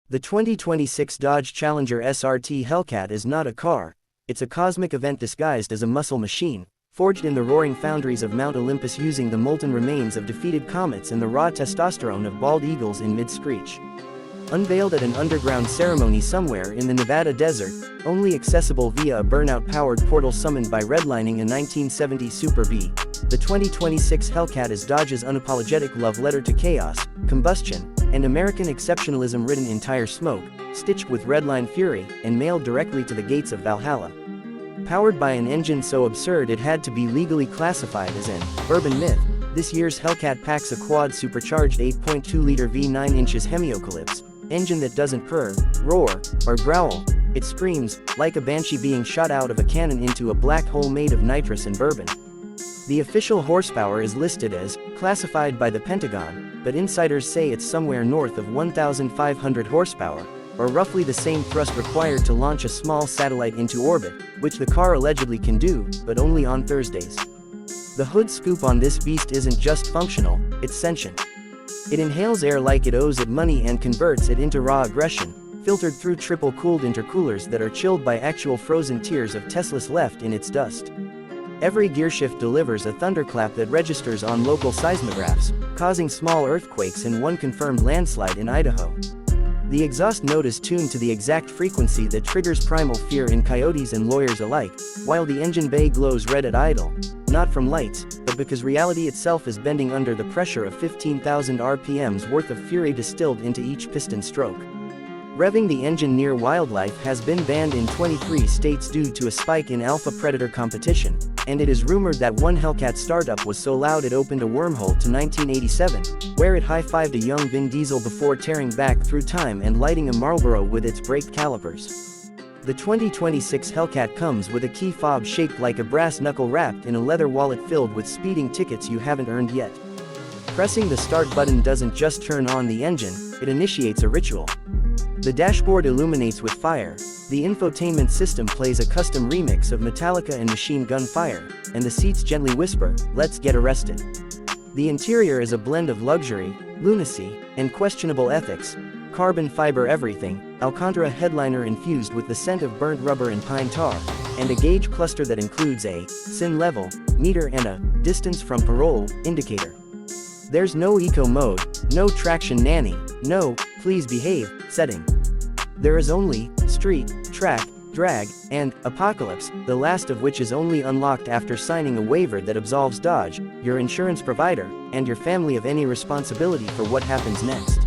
The 2026 Dodge Challenger SRT Hellcat is not a car, it's a cosmic event disguised as a muscle machine, forged in the roaring foundries of Mount Olympus using the molten remains of defeated comets and the raw testosterone of bald eagles in mid-screech. Unveiled at an underground ceremony somewhere in the Nevada desert, only accessible via a burnout-powered portal summoned by redlining a 1970 Super V, the 2026 Hellcat is Dodge's unapologetic love letter to chaos, combustion, and American exceptionalism written in tire smoke, stitched with redline fury, and mailed directly to the gates of Valhalla. Powered by an engine so absurd it had to be legally classified as an urban myth, this year's Hellcat packs a quad supercharged 8.2-liter V9 HEMI engine that doesn't purr, roar, or growl. It screams, like a banshee being shot out of a cannon into a black hole made of nitrous and bourbon. The official horsepower is listed as classified by the Pentagon, but insiders say it's somewhere north of 1,500 horsepower, or roughly the same thrust required to launch a small satellite into orbit, which the car allegedly can do, but only on Thursdays. The hood scoop on this beast isn't just functional, it's sentient. It inhales air like it owes it money and converts it into raw aggression, filtered through triple-cooled intercoolers that are chilled by actual frozen tears of Teslas left in its dust. Every gearshift delivers a thunderclap that registers on local seismographs, causing small earthquakes and one confirmed landslide in Idaho. The exhaust note is tuned to the exact frequency that triggers primal fear in coyotes and lawyers alike, while the engine bay glows red at idle, not from lights, but because reality itself is bending under the pressure of 15,000 RPMs worth of fury distilled into each piston stroke. Revving the engine near wildlife has been banned in 23 states due to a spike in alpha predator competition, and it is rumored that one Hellcat startup was so loud it opened a wormhole to 1987, where it high-fived a young Vin Diesel before tearing back through time and lighting a Marlboro with its braked calipers. The 2026 Hellcat comes with a key fob shaped like a brass knuckle wrapped in a leather wallet filled with speeding tickets you haven't earned yet. Pressing the start button doesn't just turn on the engine, it initiates a ritual. The dashboard illuminates with fire, the infotainment system plays a custom remix of Metallica and Machine Gun Fire, and the seats gently whisper, "Let's get arrested." The interior is a blend of luxury, lunacy, and questionable ethics. Carbon fiber everything, Alcantara headliner infused with the scent of burnt rubber and pine tar, and a gauge cluster that includes a SIN level meter and a distance from parole indicator. There's no eco mode, no traction nanny, no please behave setting. There is only street, track, drag, and apocalypse, the last of which is only unlocked after signing a waiver that absolves Dodge, your insurance provider, and your family of any responsibility for what happens next.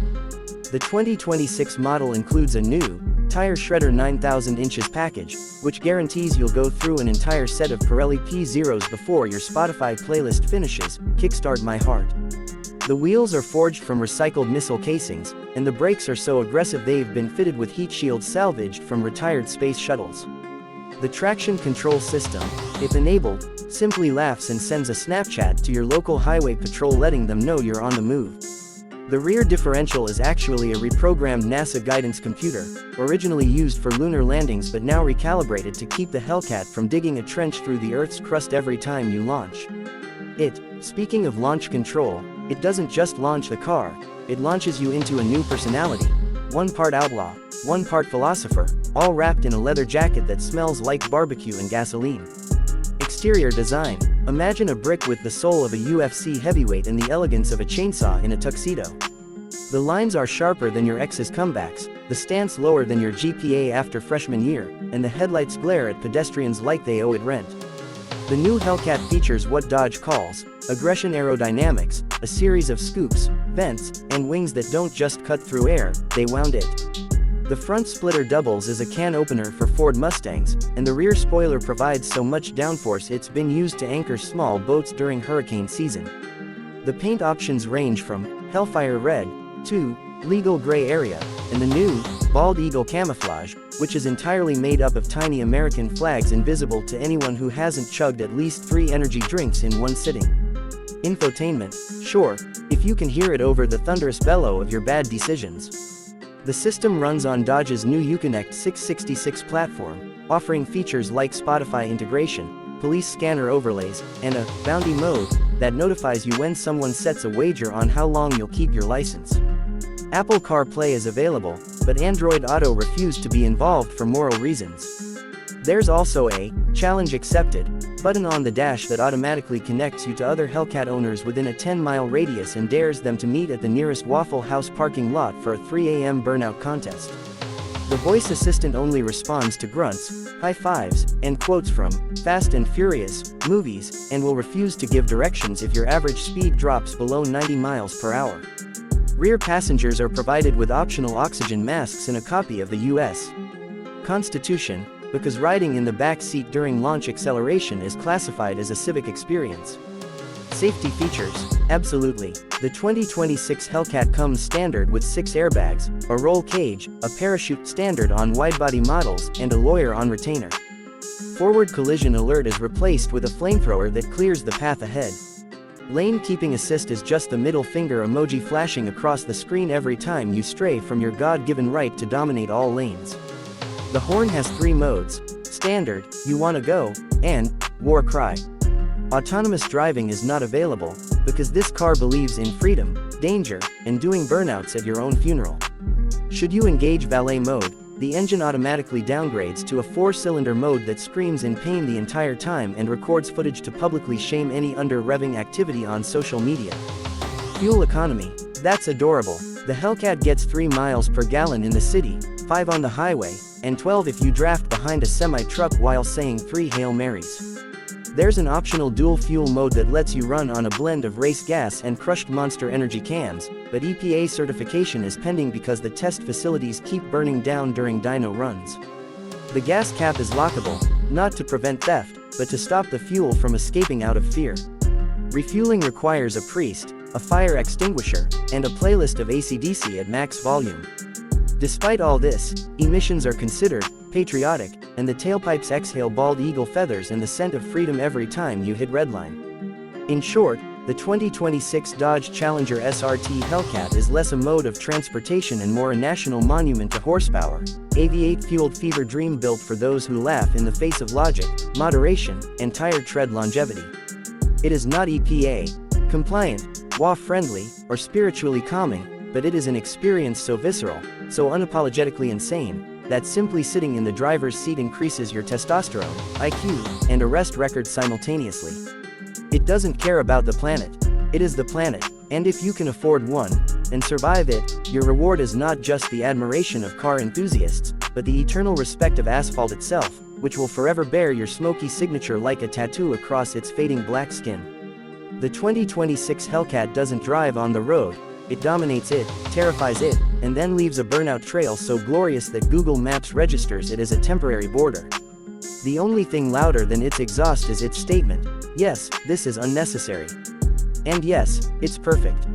The 2026 model includes a new tire shredder 9,000 inches package, which guarantees you'll go through an entire set of Pirelli P0s before your Spotify playlist finishes. Kickstart my heart. The wheels are forged from recycled missile casings, and the brakes are so aggressive they've been fitted with heat shields salvaged from retired space shuttles. The traction control system, if enabled, simply laughs and sends a Snapchat to your local highway patrol letting them know you're on the move. The rear differential is actually a reprogrammed NASA guidance computer, originally used for lunar landings but now recalibrated to keep the Hellcat from digging a trench through the Earth's crust every time you launch. Speaking of launch control, it doesn't just launch the car, it launches you into a new personality. One part outlaw, one part philosopher, all wrapped in a leather jacket that smells like barbecue and gasoline. Exterior design, imagine a brick with the soul of a UFC heavyweight and the elegance of a chainsaw in a tuxedo. The lines are sharper than your ex's comebacks, the stance lower than your GPA after freshman year, and the headlights glare at pedestrians like they owe it rent. The new Hellcat features what Dodge calls aggression aerodynamics, a series of scoops, vents, and wings that don't just cut through air, they wound it. The front splitter doubles as a can opener for Ford Mustangs, and the rear spoiler provides so much downforce it's been used to anchor small boats during hurricane season. The paint options range from Hellfire Red to Legal Gray Area, and the new Bald Eagle Camouflage, which is entirely made up of tiny American flags invisible to anyone who hasn't chugged at least 3 energy drinks in one sitting. Infotainment, sure, if you can hear it over the thunderous bellow of your bad decisions. The system runs on Dodge's new Uconnect 666 platform, offering features like Spotify integration, police scanner overlays, and a bounty mode that notifies you when someone sets a wager on how long you'll keep your license. Apple CarPlay is available, but Android Auto refused to be involved for moral reasons. There's also a "Challenge Accepted" button on the dash that automatically connects you to other Hellcat owners within a 10-mile radius and dares them to meet at the nearest Waffle House parking lot for a 3 a.m. burnout contest. The voice assistant only responds to grunts, high fives, and quotes from Fast and Furious movies, and will refuse to give directions if your average speed drops below 90 miles per hour. Rear passengers are provided with optional oxygen masks and a copy of the U.S. Constitution, because riding in the back seat during launch acceleration is classified as a civic experience. Safety features: absolutely. The 2026 Hellcat comes standard with 6 airbags, a roll cage, a parachute standard on widebody models, and a lawyer on retainer. Forward collision alert is replaced with a flamethrower that clears the path ahead. Lane keeping assist is just the middle finger emoji flashing across the screen every time you stray from your God-given right to dominate all lanes. The horn has 3 modes: standard, you wanna go, and war cry. Autonomous driving is not available, because this car believes in freedom, danger, and doing burnouts at your own funeral. Should you engage valet mode, the engine automatically downgrades to a 4-cylinder mode that screams in pain the entire time and records footage to publicly shame any under-revving activity on social media. Fuel economy: that's adorable. The Hellcat gets 3 miles per gallon in the city, 5 on the highway, and 12 if you draft behind a semi-truck while saying 3 Hail Marys. There's an optional dual fuel mode that lets you run on a blend of race gas and crushed Monster Energy cans, but EPA certification is pending because the test facilities keep burning down during dyno runs. The gas cap is lockable, not to prevent theft, but to stop the fuel from escaping out of fear. Refueling requires a priest, a fire extinguisher, and a playlist of AC/DC at max volume. Despite all this, emissions are considered patriotic, and the tailpipes exhale bald eagle feathers and the scent of freedom every time you hit redline. In short, the 2026 Dodge Challenger SRT Hellcat is less a mode of transportation and more a national monument to horsepower, a V8-fueled fever dream built for those who laugh in the face of logic, moderation, and tired tread longevity. It is not EPA compliant, WA-friendly, or spiritually calming, but it is an experience so visceral, so unapologetically insane, that simply sitting in the driver's seat increases your testosterone, IQ, and arrest records simultaneously. It doesn't care about the planet. It is the planet, and if you can afford one, and survive it, your reward is not just the admiration of car enthusiasts, but the eternal respect of asphalt itself, which will forever bear your smoky signature like a tattoo across its fading black skin. The 2026 Hellcat doesn't drive on the road. It dominates it, terrifies it, and then leaves a burnout trail so glorious that Google Maps registers it as a temporary border. The only thing louder than its exhaust is its statement: yes, this is unnecessary. And yes, it's perfect.